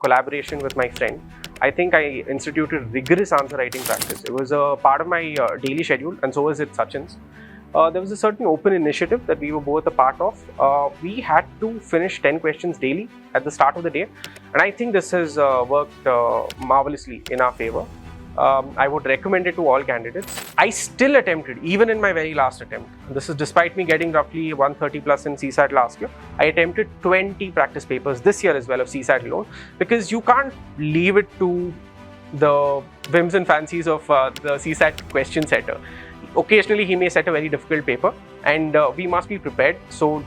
collaboration with my friend, I think I instituted rigorous answer writing practice. It was a part of my daily schedule, and so was it Sachin's. There was a certain open initiative that we were both a part of. We had to finish 10 questions daily at the start of the day, and I think this has worked marvelously in our favor. I would recommend it to all candidates. I still attempted, even in my very last attempt. This is despite me getting roughly 130 plus in CSAT last year. I attempted 20 practice papers this year as well of CSAT alone, because you can't leave it to the whims and fancies of the CSAT question setter. Occasionally, he may set a very difficult paper, and we must be prepared. So,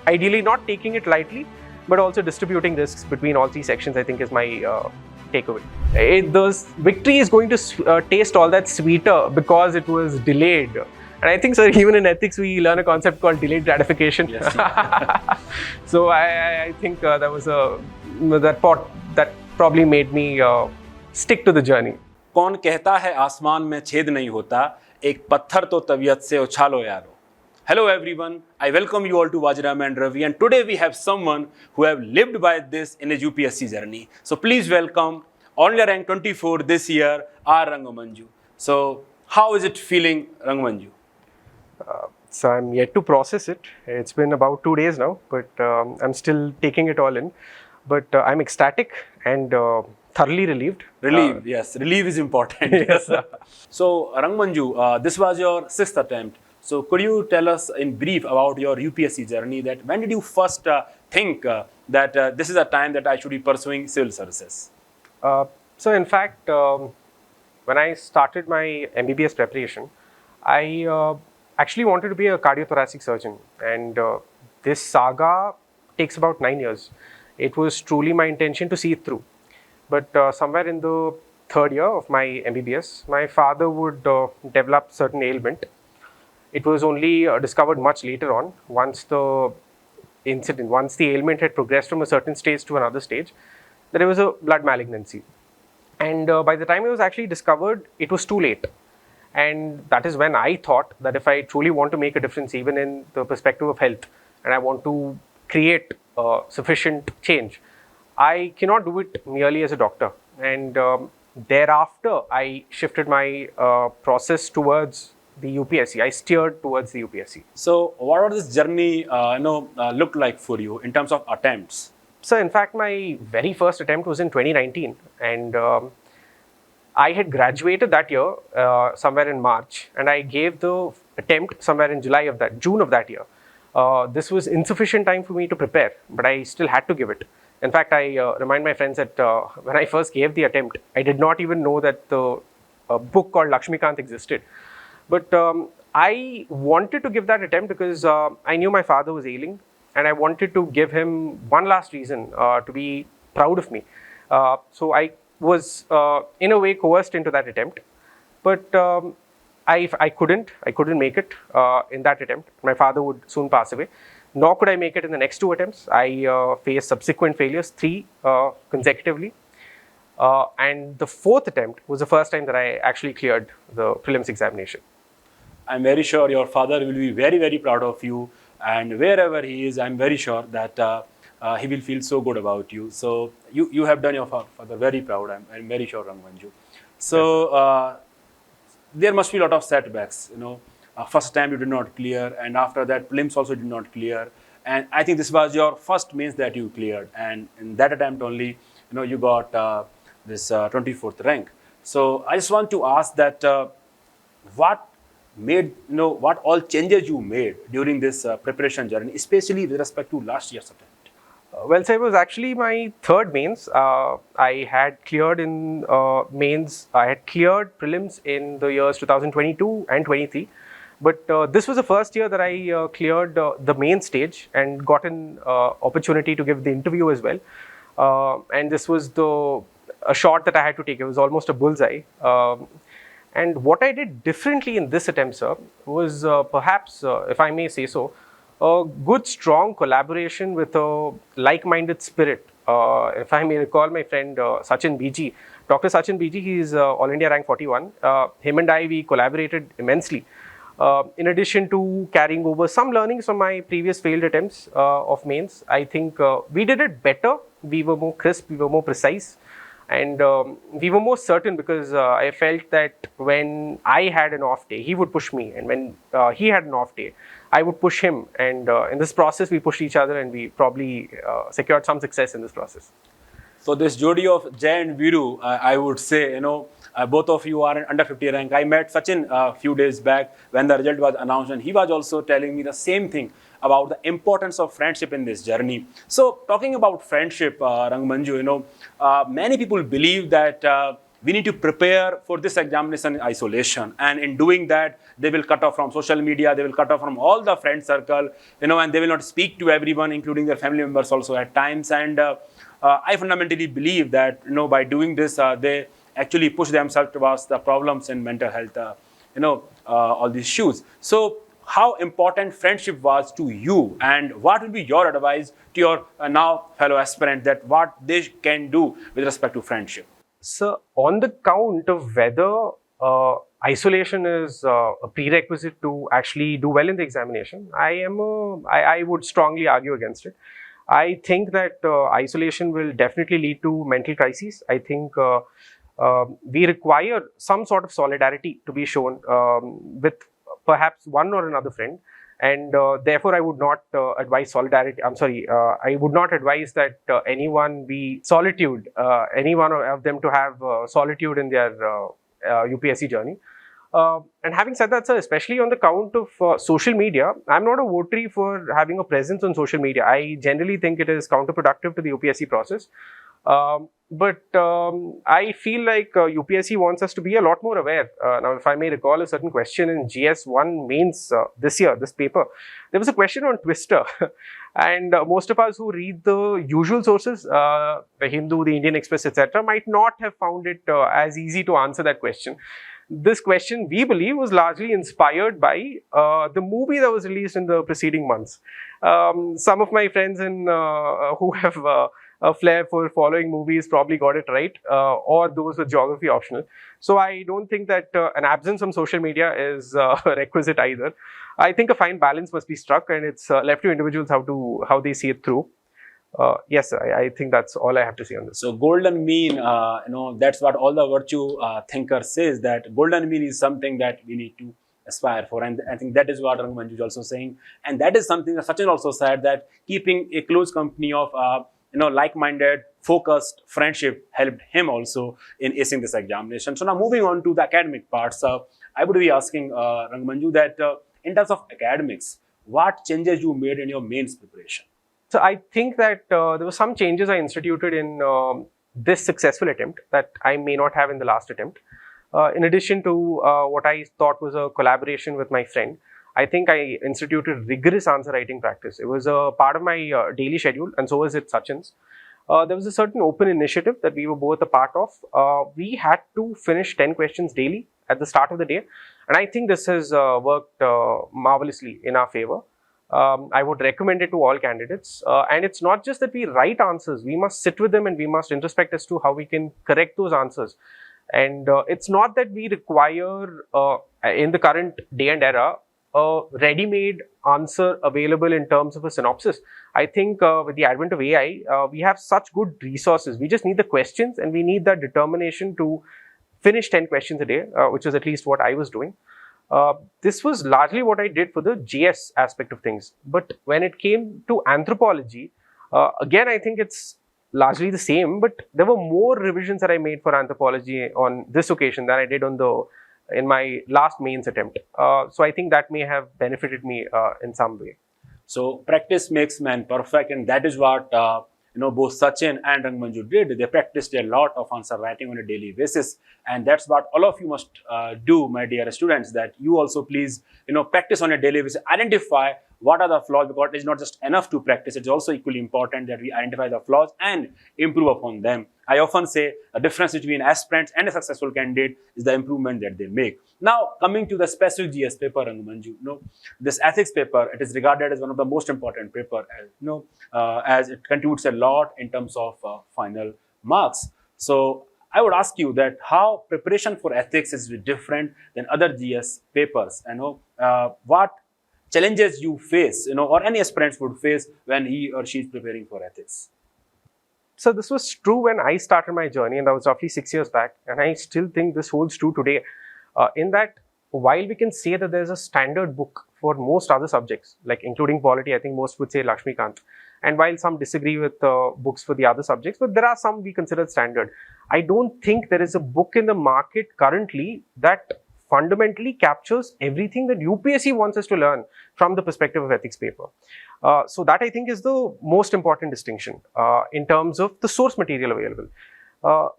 ideally, not taking it lightly, but also distributing risks between all three sections, I think, is my takeaway. The victory is going to taste all that sweeter because it was delayed. And I think, sir, even in ethics, we learn a concept called delayed gratification. Yes. So I think that was that probably made me stick to the journey. कौन कहता है आसमान में छेद नहीं होता, एक पत्थर तो तबीयत से उछालो यारो. Hello everyone, I welcome you all to Vajiram Ravi, and today we have someone who have lived by this in his UPSC journey. So please welcome only rank 24 this year, RANGAMANJU. So how is it feeling, Rangamanju? So I'm yet to process it. It's been about 2 days now, but I'm still taking it all in. But I'm ecstatic and thoroughly relieved. Relieved, yes. Relief is important. Yes. So Rangamanju, this was your 6th attempt. So could you tell us in brief about your UPSC journey, that when did you first think that this is a time that I should be pursuing civil services? So in fact, when I started my MBBS preparation, I actually wanted to be a cardiothoracic surgeon, and this saga takes about 9 years. It was truly my intention to see it through. But somewhere in the 3rd year of my MBBS, my father would develop certain ailment. It was only discovered much later on, once the ailment had progressed from a certain stage to another stage, that it was a blood malignancy. And by the time it was actually discovered, it was too late. And that is when I thought that if I truly want to make a difference, even in the perspective of health, and I want to create sufficient change, I cannot do it merely as a doctor. And thereafter, I shifted my process towards the UPSC. I steered towards the UPSC. So what was this journey look like for you in terms of attempts? So in fact, my very first attempt was in 2019, and I had graduated that year somewhere in March, and I gave the attempt somewhere in June of that year. This was insufficient time for me to prepare, but I still had to give it. In fact, I remind my friends that when I first gave the attempt, I did not even know that the book called Lakshmikant existed. But I wanted to give that attempt because I knew my father was ailing, and I wanted to give him one last reason to be proud of me. So I was in a way coerced into that attempt, but I couldn't make it in that attempt. My father would soon pass away. Nor could I make it in the next 2 attempts. I faced subsequent failures, 3 consecutively. And the 4th attempt was the first time that I actually cleared the prelims examination. I'm very sure your father will be very, very proud of you. And wherever he is, I'm very sure that he will feel so good about you. So you have done your father very proud. I'm very sure, Rangamanju. So there must be a lot of setbacks. First time you did not clear, and after that prelims also did not clear. And I think this was your first mains that you cleared. And in that attempt only, you got this 24th rank. So I just want to ask that what all changes you made during this preparation journey, especially with respect to last year's attempt? Well, so it was actually my 3rd mains. I had cleared in mains. I had cleared prelims in the years 2022 and 23. But this was the first year that I cleared the main stage and got an opportunity to give the interview as well. And this was a shot that I had to take. It was almost a bullseye. And what I did differently in this attempt, sir, was perhaps, if I may say so, a good, strong collaboration with a like-minded spirit. If I may recall my friend Sachin BG, Dr. Sachin BG, he is All India rank 41. Him and I, we collaborated immensely. In addition to carrying over some learnings from my previous failed attempts of mains, I think we did it better we were more crisp, we were more precise, and we were more certain because I felt that when I had an off day, he would push me, and when he had an off day, I would push him. And in this process, we pushed each other, and we probably secured some success in this process. So this jodi of Jay and Viru, I would say, both of you are in under 50 rank. I met Sachin a few days back when the result was announced, and he was also telling me the same thing about the importance of friendship in this journey. So talking about friendship, Rangamanju, many people believe that we need to prepare for this examination in isolation, and in doing that, they will cut off from social media, they will cut off from all the friend circle, and they will not speak to everyone, including their family members also at times. And I fundamentally believe that by doing this, they actually push themselves towards the problems in mental health, all these issues. So how important friendship was to you, and what will be your advice to your now fellow aspirant that what they can do with respect to friendship? So on the count of whether isolation is a prerequisite to actually do well in the examination, I would strongly argue against it. I think that isolation will definitely lead to mental crises. I think we require some sort of solidarity to be shown with perhaps one or another friend, and therefore I would not advise solidarity. I would not advise that anyone be solitude, any one of them to have solitude in their UPSC journey. And having said that, sir, especially on the count of social media, I'm not a votary for having a presence on social media. I generally think it is counterproductive to the UPSC process. But I feel like UPSC wants us to be a lot more aware. Now, if I may recall a certain question in GS1 mains this paper, there was a question on Twister. And most of us who read the usual sources, the Hindu, the Indian Express, etc., might not have found it as easy to answer that question. This question, we believe, was largely inspired by the movie that was released in the preceding months. Some of my friends who have a flair for following movies probably got it right, or those with geography optional. So I don't think that an absence from social media is requisite either. I think a fine balance must be struck, and it's left to individuals how they see it through. Yes, I think that's all I have to say on this. So golden mean, that's what all the virtue thinker says, that golden mean is something that we need to aspire for, and I think that is what Rangamanju is also saying, and that is something that Sachin also said, that keeping a close company of like-minded, focused friendship helped him also in acing this examination. So now moving on to the academic parts, I would be asking Rangamanju that in terms of academics, what changes you made in your mains preparation? So I think that there were some changes I instituted in this successful attempt that I may not have in the last attempt. In addition to what I thought was a collaboration with my friend, I think I instituted rigorous answer writing practice. It was a part of my daily schedule, and so was it Sachin's. There was a certain open initiative that we were both a part of. We had to finish 10 questions daily at the start of the day, and I think this has worked marvelously in our favor. I would recommend it to all candidates. And it's not just that we write answers, we must sit with them and we must introspect as to how we can correct those answers. And it's not that we require, in the current day and era, a ready-made answer available in terms of a synopsis. I think with the advent of AI, we have such good resources. We just need the questions, and we need that determination to finish 10 questions a day, which is at least what I was doing. This was largely what I did for the GS aspect of things. But when it came to anthropology, again, I think it's largely the same, but there were more revisions that I made for anthropology on this occasion than I did in my last mains attempt. So I think that may have benefited me in some way. So practice makes man perfect, and that is what both Sachin and Rangamanju did. They practiced a lot of answer writing on a daily basis, and that's what all of you must do, my dear students, that you also please practice on a daily basis. Identify what are the flaws, because it's not just enough to practice, it's also equally important that we identify the flaws and improve upon them. I often say the difference between aspirants and a successful candidate is the improvement that they make. Now, coming to the special GS paper, Rangamanju, this ethics paper, it is regarded as one of the most important paper, as it contributes a lot in terms of final marks. So I would ask you that how preparation for ethics is different than other GS papers. What challenges you face, or any aspirants would face when he or she is preparing for ethics. So this was true when I started my journey, and that was roughly 6 years back. And I still think this holds true today. In that, while we can say that there's a standard book for most other subjects, like including polity, I think most would say Lakshmikant. And while some disagree with books for the other subjects, but there are some we consider standard. I don't think there is a book in the market currently that fundamentally captures everything that UPSC wants us to learn from the perspective of ethics paper. So that I think is the most important distinction in terms of the source material available.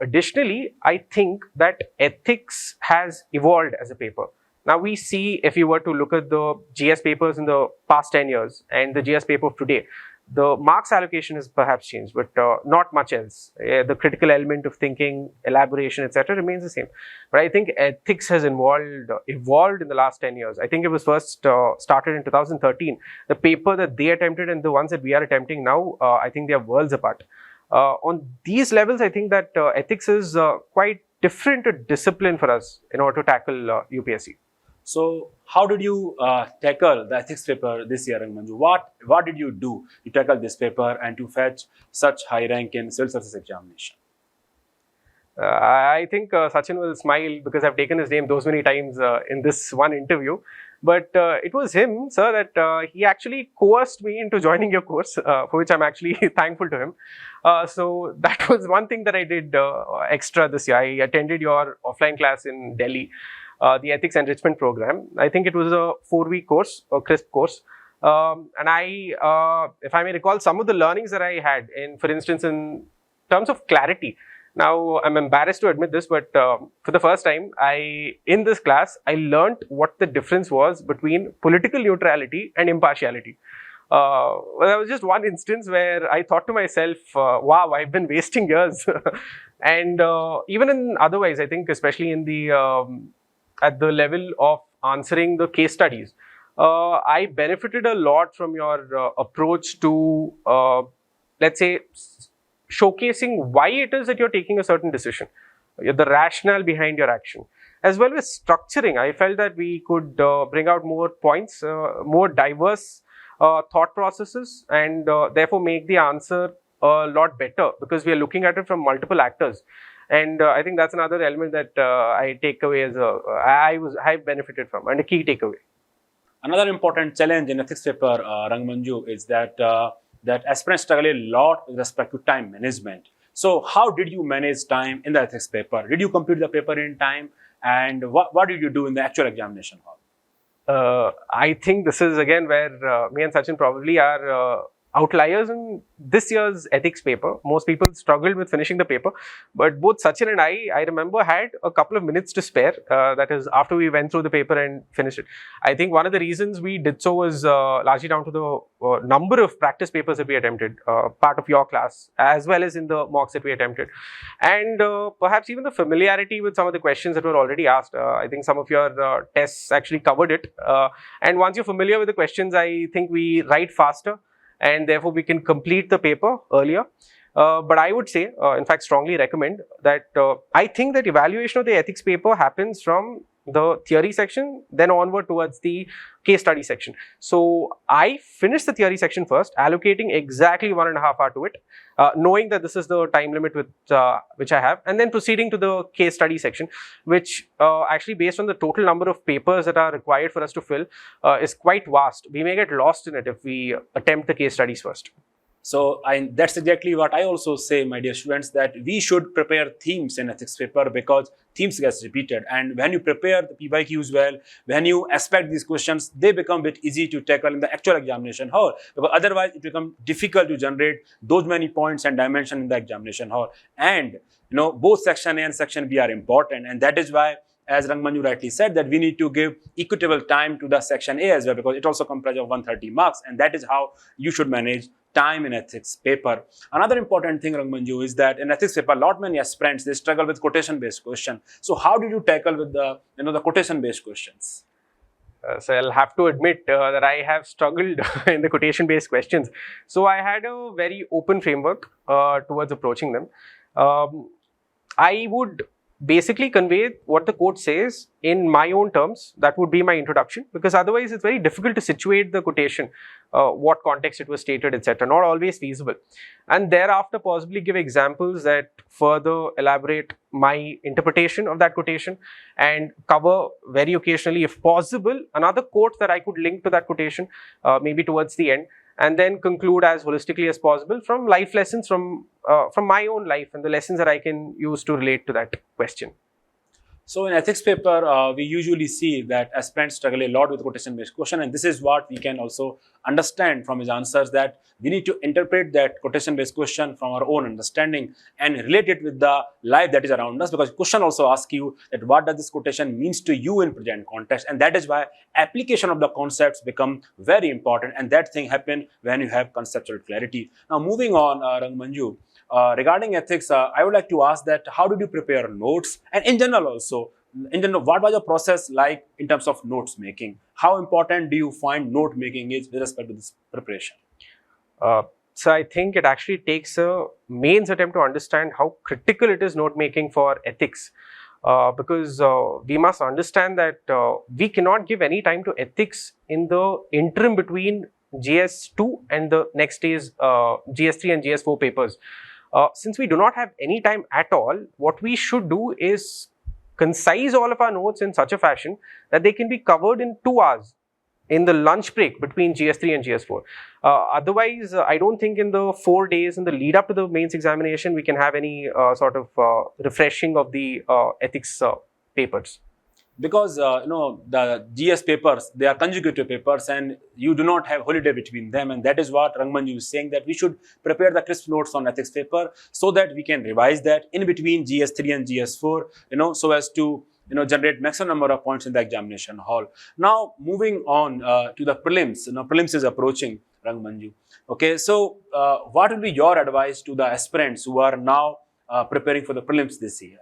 Additionally, I think that ethics has evolved as a paper. Now we see, if you were to look at the GS papers in the past 10 years and the GS paper of today, the marks allocation has perhaps changed, but not much else. The critical element of thinking, elaboration, etc. remains the same. But I think ethics has evolved in the last 10 years. I think it was first started in 2013. The paper that they attempted and the ones that we are attempting now, I think they are worlds apart. On these levels, I think that ethics is quite different a discipline for us in order to tackle UPSC. So how did you tackle the ethics paper this year, Rangamanju? What did you do to tackle this paper and to fetch such high rank in civil service examination? I think Sachin will smile because I've taken his name those many times in this one interview. But it was him, sir, that he actually coerced me into joining your course, for which I'm actually thankful to him. So that was one thing that I did extra this year. I attended your offline class in Delhi, the Ethics Enrichment Program. I think it was a 4-week course, a crisp course. And I, if I may recall, some of the learnings that I had in, for instance, in terms of clarity. Now, I'm embarrassed to admit this, but for the first time, in this class, I learned what the difference was between political neutrality and impartiality. Well, there was just one instance where I thought to myself, wow, I've been wasting years. And even in otherwise, I think especially in the, at the level of answering the case studies, I benefited a lot from your approach to, let's say, showcasing why it is that you're taking a certain decision, the rationale behind your action, as well as structuring. I felt that we could bring out more points, more diverse thought processes, and therefore make the answer a lot better because we are looking at it from multiple actors. And I think that's another element that I take away as I benefited from, and a key takeaway. Another important challenge in ethics paper, Rangamanju, is that that aspirants struggle a lot with respect to time management. So how did you manage time in the ethics paper? Did you complete the paper in time? And what did you do in the actual examination hall? I think this is again where me and Sachin probably are outliers in this year's ethics paper. Most people struggled with finishing the paper, but both Sachin and I remember had a couple of minutes to spare. That is after we went through the paper and finished it. I think one of the reasons we did so was largely down to the number of practice papers that we attempted, part of your class, as well as in the mocks that we attempted. And perhaps even the familiarity with some of the questions that were already asked. I think some of your tests actually covered it. And once you're familiar with the questions, I think we write faster, and therefore we can complete the paper earlier. But I would say, in fact, strongly recommend that I think that evaluation of the ethics paper happens from the theory section, then onward towards the case study section. So I finished the theory section first, allocating exactly 1.5 hours to it, knowing that this is the time limit with which I have, and then proceeding to the case study section, which actually based on the total number of papers that are required for us to fill is quite vast. We may get lost in it if we attempt the case studies first. So that's exactly what I also say, my dear students, that we should prepare themes in ethics paper because themes gets repeated. And when you prepare the PYQs well, when you expect these questions, they become a bit easy to tackle in the actual examination hall. Because otherwise, it becomes difficult to generate those many points and dimension in the examination hall. And both section A and section B are important, and that is why, as Rangamanju rightly said, that we need to give equitable time to the section A as well, because it also comprises of 130 marks, and that is how you should manage time in ethics paper. Another important thing, Rangamanju, is that in ethics paper, many aspirants, they struggle with quotation-based question. So how did you tackle with the the quotation-based questions? So I'll have to admit that I have struggled in the quotation-based questions. So I had a very open framework towards approaching them. I would basically convey what the quote says in my own terms. That would be my introduction, because otherwise it's very difficult to situate the quotation, what context it was stated, etc. Not always feasible. And thereafter possibly give examples that further elaborate my interpretation of that quotation, and cover very occasionally, if possible, another quote that I could link to that quotation, maybe towards the end, and then conclude as holistically as possible from life lessons from my own life and the lessons that I can use to relate to that question. So in ethics paper, we usually see that aspirants struggle a lot with quotation-based question, and this is what we can also understand from his answers, that we need to interpret that quotation-based question from our own understanding and relate it with the life that is around us, because question also asks you that what does this quotation means to you in present context, and that is why application of the concepts become very important, and that thing happen when you have conceptual clarity. Now moving on, Rangamanju, regarding ethics, I would like to ask that how did you prepare notes, and in general also, what was your process like in terms of notes making? How important do you find note making is with respect to this preparation? So I think it actually takes a mains attempt to understand how critical it is note making for ethics, because we must understand that we cannot give any time to ethics in the interim between GS2 and the next day's GS3 and GS4 papers. Since we do not have any time at all, what we should do is concise all of our notes in such a fashion that they can be covered in 2 hours in the lunch break between GS3 and GS4. Otherwise, I don't think in the 4 days in the lead up to the mains examination, we can have any sort of refreshing of the ethics papers. Because the GS papers, they are consecutive papers and you do not have holiday between them, and that is what Rangamanju is saying, that we should prepare the crisp notes on ethics paper so that we can revise that in between GS3 and GS4, so as to generate maximum number of points in the examination hall. Now moving on to the prelims. Prelims is approaching, Rangamanju. Okay, so what will be your advice to the aspirants who are now preparing for the prelims this year?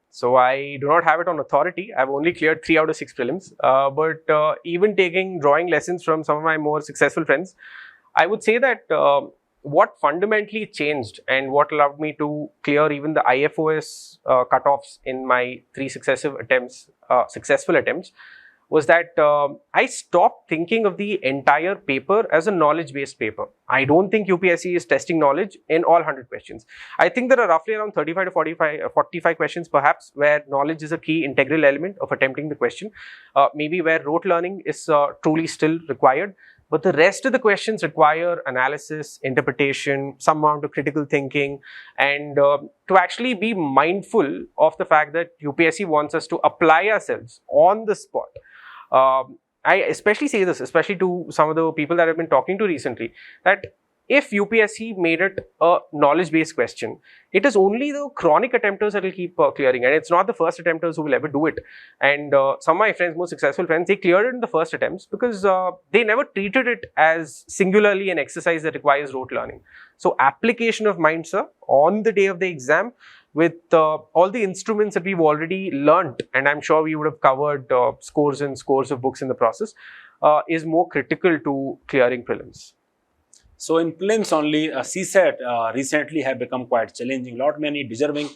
So I do not have it on authority. I've only cleared 3 out of 6 prelims. But even taking drawing lessons from some of my more successful friends, I would say that what fundamentally changed and what allowed me to clear even the IFOS cutoffs in my 3 successful attempts, was that I stopped thinking of the entire paper as a knowledge-based paper. I don't think UPSC is testing knowledge in all 100 questions. I think there are roughly around 35 to 45 questions perhaps where knowledge is a key integral element of attempting the question. Maybe where rote learning is truly still required. But the rest of the questions require analysis, interpretation, some amount of critical thinking, and to actually be mindful of the fact that UPSC wants us to apply ourselves on the spot. I especially say this, especially to some of the people that I've been talking to recently, that if UPSC made it a knowledge-based question, it is only the chronic attempters that will keep clearing, and it's not the first attempters who will ever do it. And some of my friends, most successful friends, they cleared it in the first attempts because they never treated it as singularly an exercise that requires rote learning. So application of mind, sir, on the day of the exam, with all the instruments that we've already learnt, and I'm sure we would have covered scores and scores of books in the process, is more critical to clearing prelims. So in prelims only, CSET recently have become quite challenging. Lot many deserving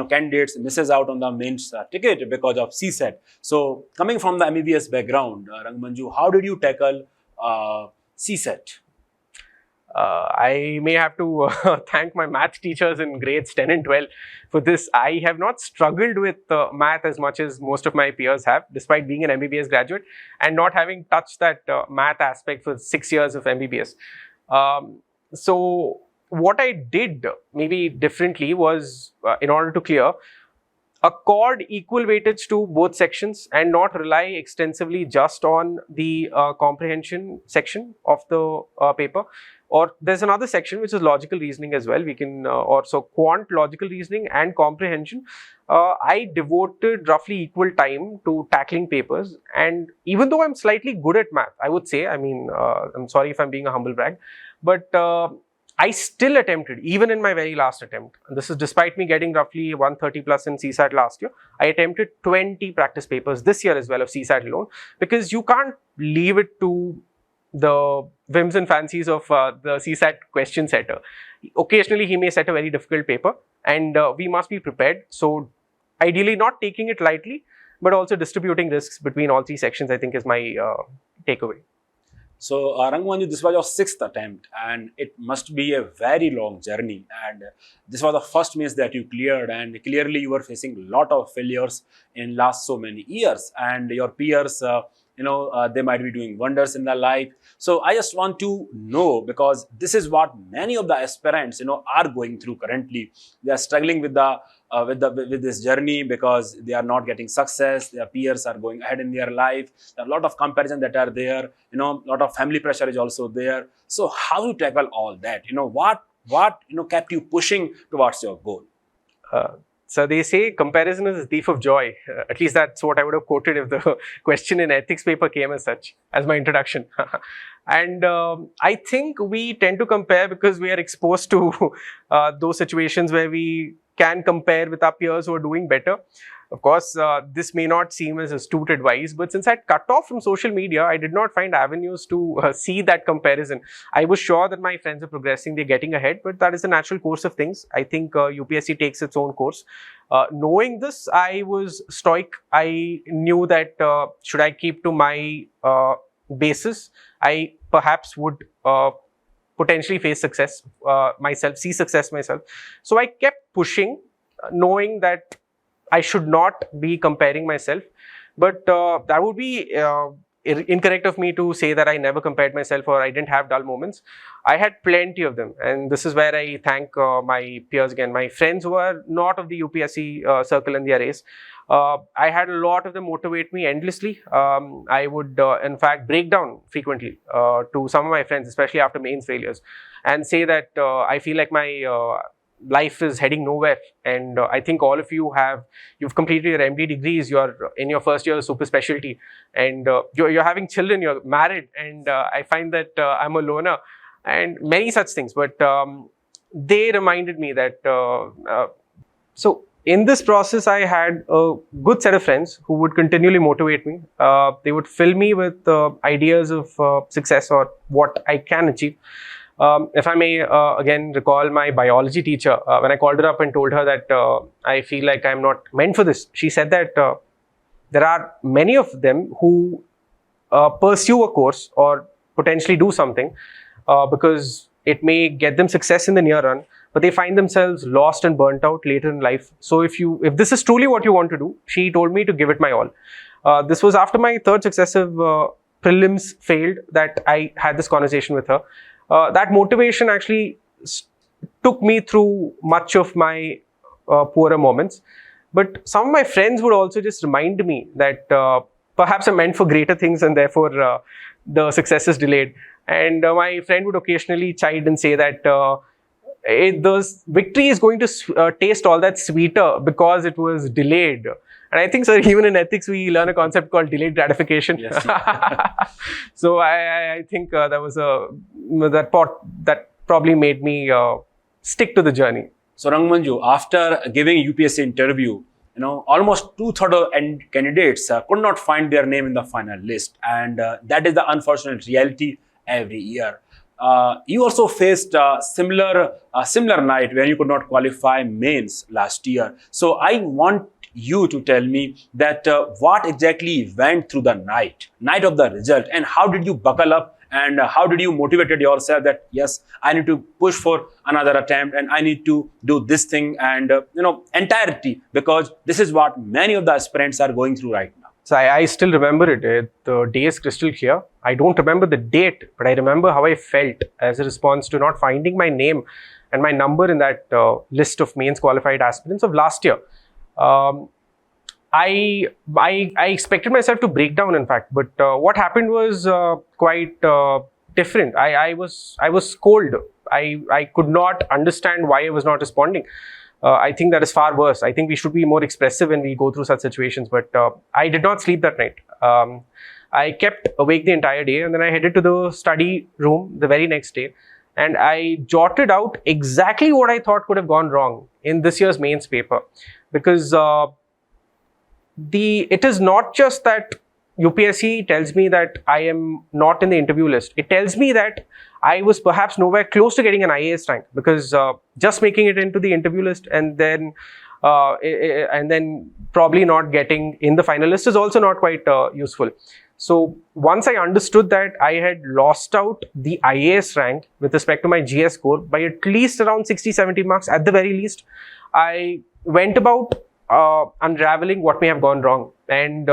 candidates misses out on the mains ticket because of CSET. So coming from the MBBS background, Rangamanju, how did you tackle CSET? I may have to thank my math teachers in grades 10 and 12 for this. I have not struggled with math as much as most of my peers have, despite being an MBBS graduate and not having touched that math aspect for 6 years of MBBS. So what I did maybe differently was, in order to clear, accord equal weightage to both sections and not rely extensively just on the comprehension section of the paper. Or there's another section which is logical reasoning as well. We can also quant logical reasoning and comprehension. I devoted roughly equal time to tackling papers, and even though I'm slightly good at math, I would say, I mean, I'm sorry if I'm being a humble brag, but I still attempted, even in my very last attempt, and this is despite me getting roughly 130 plus in CSAT last year, I attempted 20 practice papers this year as well of CSAT alone, because you can't leave it to the whims and fancies of the CSAT question setter. Occasionally, he may set a very difficult paper, and we must be prepared. So, ideally, not taking it lightly, but also distributing risks between all three sections, I think, is my takeaway. So, Rangamanju, this was your 6th attempt, and it must be a very long journey. And this was the first miss that you cleared, and clearly you were facing a lot of failures in last so many years. And your peers, they might be doing wonders in their life. So, I just want to know, because this is what many of the aspirants, are going through currently. They are struggling with with this journey because they are not getting success. Their peers are going ahead in their life. There are a lot of comparisons that are there. A lot of family pressure is also there. So how you tackle all that? What kept you pushing towards your goal? So they say comparison is a thief of joy. At least that's what I would have quoted if the question in ethics paper came as such, as my introduction. And I think we tend to compare because we are exposed to those situations where we can compare with our peers who are doing better. Of course, this may not seem as astute advice, but since I cut off from social media, I did not find avenues to see that comparison. I was sure that my friends are progressing, they're getting ahead, but that is the natural course of things. I think UPSC takes its own course. Knowing this, I was stoic. I knew that should I keep to my basis, I perhaps would potentially face success myself, see success myself. So I kept pushing, knowing that I should not be comparing myself, but that would be incorrect of me to say that I never compared myself or I didn't have dull moments. I had plenty of them, and this is where I thank my peers again, my friends who are not of the UPSC circle in the race. I had a lot of them motivate me endlessly. I would, in fact, break down frequently to some of my friends, especially after mains failures, and say that I feel like my life is heading nowhere, and I think all of you've completed your MD degrees, you're in your first year of super specialty, and you're having children, you're married, and I find that I'm a loner, and many such things. But they reminded me that so in this process, I had a good set of friends who would continually motivate me. They would fill me with ideas of success or what I can achieve. If I may again recall my biology teacher, when I called her up and told her that I feel like I'm not meant for this, she said that there are many of them who pursue a course or potentially do something because it may get them success in the near run, but they find themselves lost and burnt out later in life. So if this is truly what you want to do, she told me to give it my all. This was after my third successive prelims failed that I had this conversation with her. That motivation actually took me through much of my poorer moments. But some of my friends would also just remind me that perhaps I'm meant for greater things and therefore the success is delayed. And my friend would occasionally chide and say that the victory is going to taste all that sweeter because it was delayed. And I think, sir, even in ethics, we learn a concept called delayed gratification. Yes. So I think that probably made me stick to the journey. So Rangamanju, after giving UPSC interview, almost 2/3 of candidates could not find their name in the final list, and that is the unfortunate reality every year. You also faced a similar night when you could not qualify mains last year. So I want you to tell me that what exactly went through the night of the result, and how did you buckle up, and how did you motivate yourself that yes, I need to push for another attempt and I need to do this thing and entirety, because this is what many of the aspirants are going through right now. So I still remember it. The day is crystal clear. I don't remember the date, but I remember how I felt as a response to not finding my name and my number in that list of mains qualified aspirants of last year. I expected myself to break down, in fact, but what happened was quite different. I was cold. I could not understand why I was not responding. I think that is far worse. I think we should be more expressive when we go through such situations, but I did not sleep that night. I kept awake the entire day, and then I headed to the study room the very next day, and I jotted out exactly what I thought could have gone wrong in this year's mains paper, because it is not just that UPSC tells me that I am not in the interview list, it tells me that I was perhaps nowhere close to getting an IAS rank, because just making it into the interview list and then probably not getting in the final list is also not quite useful. So once I understood that I had lost out the IAS rank with respect to my GS score by at least around 60-70 marks at the very least, I went about unraveling what may have gone wrong, and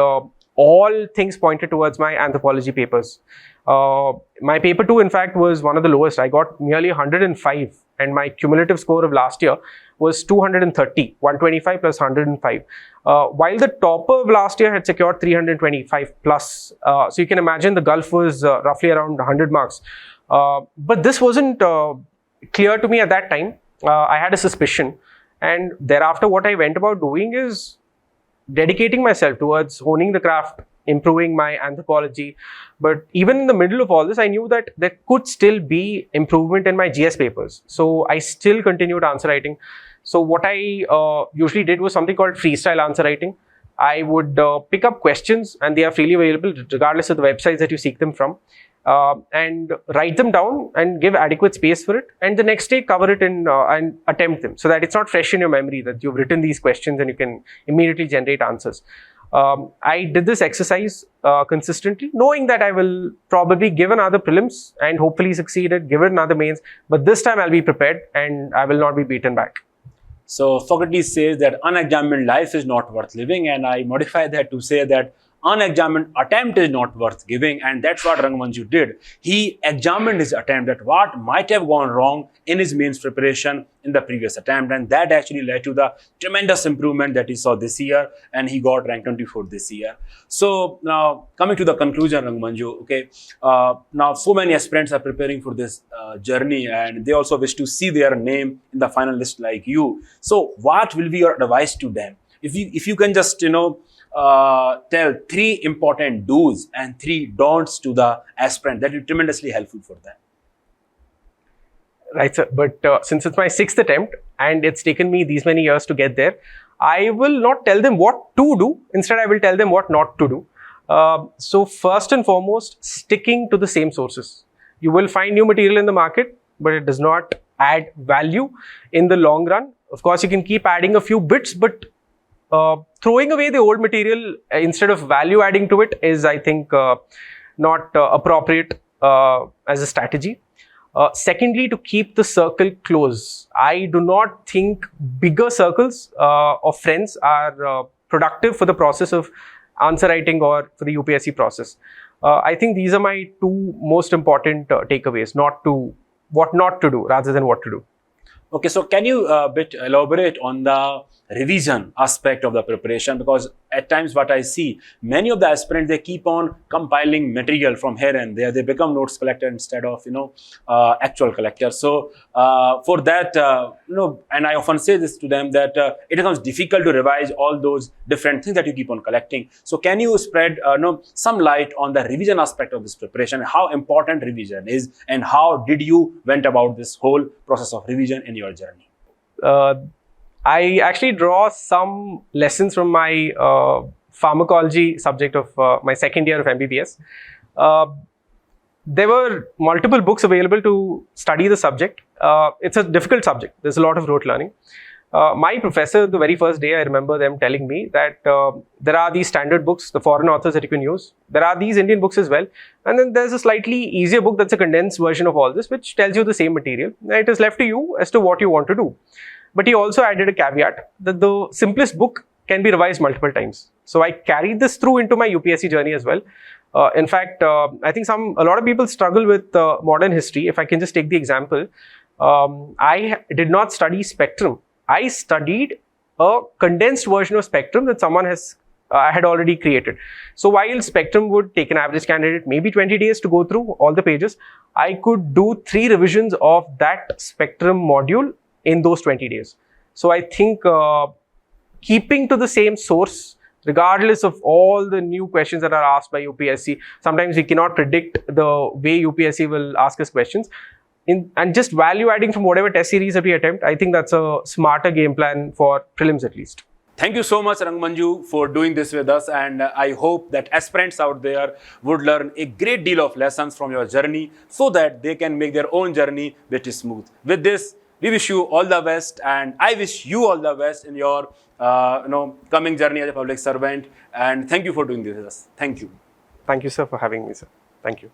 all things pointed towards my anthropology papers. My paper 2 in fact was one of the lowest. I got nearly 105, and my cumulative score of last year was 230, 125 plus 105. While the topper of last year had secured 325 plus. So you can imagine the gulf was roughly around 100 marks. But this wasn't clear to me at that time. I had a suspicion, and thereafter what I went about doing is dedicating myself towards honing the craft, improving my anthropology. But even in the middle of all this, I knew that there could still be improvement in my GS papers. So I still continued answer writing. So what I usually did was something called freestyle answer writing. I would pick up questions, and they are freely available regardless of the websites that you seek them from, and write them down and give adequate space for it, and the next day cover it in and attempt them, so that it's not fresh in your memory that you've written these questions and you can immediately generate answers. I did this exercise consistently, knowing that I will probably give another prelims and hopefully succeed at, give it another mains, but this time I'll be prepared and I will not be beaten back. So Socrates says that unexamined life is not worth living, and I modify that to say that unexamined attempt is not worth giving, and that's what Rangamanju did. He examined his attempt, that what might have gone wrong in his mains preparation in the previous attempt, and that actually led to the tremendous improvement that he saw this year, and he got rank 24 this year. So now coming to the conclusion, Rangamanju, okay, now so many aspirants are preparing for this journey, and they also wish to see their name in the final list like you. So what will be your advice to them? If you can just, tell 3 important do's and 3 don'ts to the aspirant, that will be tremendously helpful for them. Right, sir. But since it's my 6th attempt and it's taken me these many years to get there, I will not tell them what to do. Instead, I will tell them what not to do. So first and foremost, sticking to the same sources. You will find new material in the market, but it does not add value in the long run. Of course, you can keep adding a few bits, but throwing away the old material instead of value adding to it is, I think, not appropriate as a strategy. Secondly, to keep the circle close. I do not think bigger circles of friends are productive for the process of answer writing or for the UPSC process. I think these are my 2 most important takeaways, what not to do rather than what to do. Okay, so can you elaborate on the revision aspect of the preparation? Because at times what I see, many of the aspirants, they keep on compiling material from here and there. They become notes collector instead of, actual collector. So for that, and I often say this to them, that it becomes difficult to revise all those different things that you keep on collecting. So can you spread some light on the revision aspect of this preparation, how important revision is, and how did you went about this whole process of revision in your journey? I actually draw some lessons from my pharmacology subject of my 2nd year of MBBS. There were multiple books available to study the subject. It's a difficult subject. There's a lot of rote learning. My professor, the very first day, I remember them telling me that there are these standard books, the foreign authors that you can use. There are these Indian books as well. And then there's a slightly easier book that's a condensed version of all this, which tells you the same material. And it is left to you as to what you want to do. But he also added a caveat that the simplest book can be revised multiple times. So I carried this through into my UPSC journey as well. In fact, I think a lot of people struggle with modern history. If I can just take the example, I did not study spectrum. I studied a condensed version of spectrum that someone had already created. So while spectrum would take an average candidate maybe 20 days to go through all the pages, I could do 3 revisions of that spectrum module in those 20 days. So I think keeping to the same source, regardless of all the new questions that are asked by UPSC, sometimes we cannot predict the way UPSC will ask us questions, and just value adding from whatever test series that we attempt, I think that's a smarter game plan for prelims at least. Thank you so much, Rangamanju, for doing this with us, and I hope that aspirants out there would learn a great deal of lessons from your journey so that they can make their own journey very smooth. With this, we wish you all the best, and I wish you all the best in your coming journey as a public servant. And thank you for doing this with us. Thank you. Thank you, sir, for having me, sir. Thank you.